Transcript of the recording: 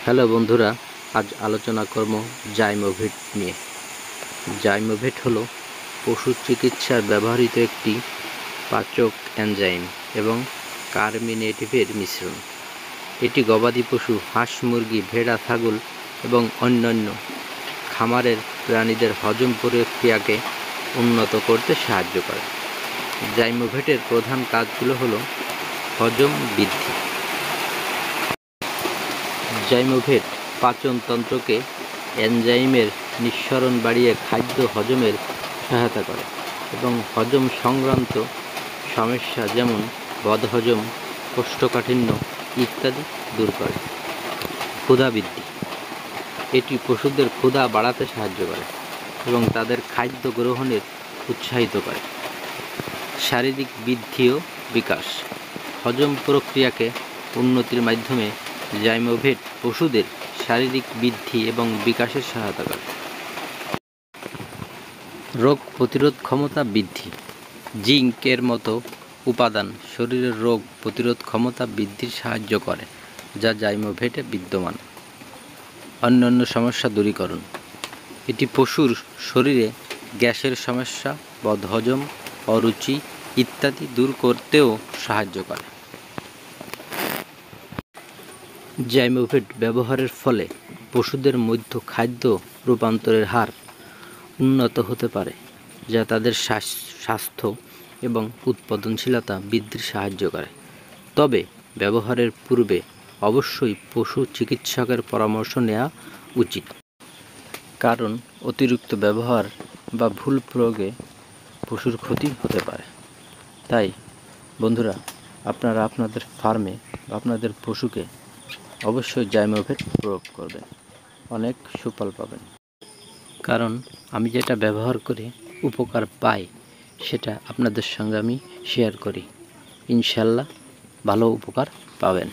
Hello বন্ধুরা, আজ আলোচনা করব জাইমোভিট নিয়ে। জাইমোভিট হলো পশু চিকিৎসায় ব্যবহৃত একটি পাচক এনজাইম এবং কার্মিনেটিভের মিশ্রণ। এটি গবাদি পশু, হাঁস, মুরগি, ভেড়া, ছাগল এবং অন্যান্য খামারের প্রাণীদের হজম প্রক্রিয়াকে উন্নত করতে সাহায্য করে। জাইমোভিটের প্রধান কাজগুলো হলো হজম বৃদ্ধি। জাইমোভিট পাচনতন্ত্রকে এনজাইমের নিঃসরণ বাড়িয়ে খাদ্য হজমের সহায়তা করে এবং হজম সংক্রান্ত সমস্যা যেমন বদহজম, কোষ্ঠকাঠিন্য ইত্যাদি দূর করে। ক্ষুধা বৃদ্ধি, এটি পশুদের ক্ষুধা বাড়াতে সাহায্য করে এবং তাদের খাদ্য গ্রহণের উৎসাহিত করে। শারীরিক বৃদ্ধি ও বিকাশ, হজম প্রক্রিয়াকে উন্নতির মাধ্যমে জাইমোভিট পশুদের শারীরিক বৃদ্ধি এবং বিকাশের সহায়তা করে। রোগ প্রতিরোধ ক্ষমতা বৃদ্ধি, জিঙ্কের মতো উপাদান শরীরের রোগ প্রতিরোধ ক্ষমতা বৃদ্ধির সাহায্য করে, যা জাইমোভিটে বিদ্যমান। অন্যান্য সমস্যা দূরীকরণ, এটি পশুর শরীরে গ্যাসের সমস্যা, বদহজম, অরুচি ইত্যাদি দূর করতেও সাহায্য করে। জাইমোভিট ব্যবহারের ফলে পশুদের মধ্যে খাদ্য রূপান্তরের হার উন্নত হতে পারে, যা তাদের স্বাস্থ্য এবং উৎপাদনশীলতা বৃদ্ধির সাহায্য করে। তবে ব্যবহারের পূর্বে অবশ্যই পশু চিকিৎসকের পরামর্শ নেওয়া উচিত, কারণ অতিরিক্ত ব্যবহার বা ভুল প্রয়োগে পশুর ক্ষতি হতে পারে। তাই বন্ধুরা, আপনারা আপনাদের ফার্মে আপনাদের পশুকে অবশ্যই জাইমোভিট প্রয়োগ করবেন, অনেক সুফল পাবেন। কারণ আমি যেটা ব্যবহার করে উপকার পাই সেটা আপনাদের সঙ্গে আমি শেয়ার করি, ইনশাল্লাহ ভালো উপকার পাবেন।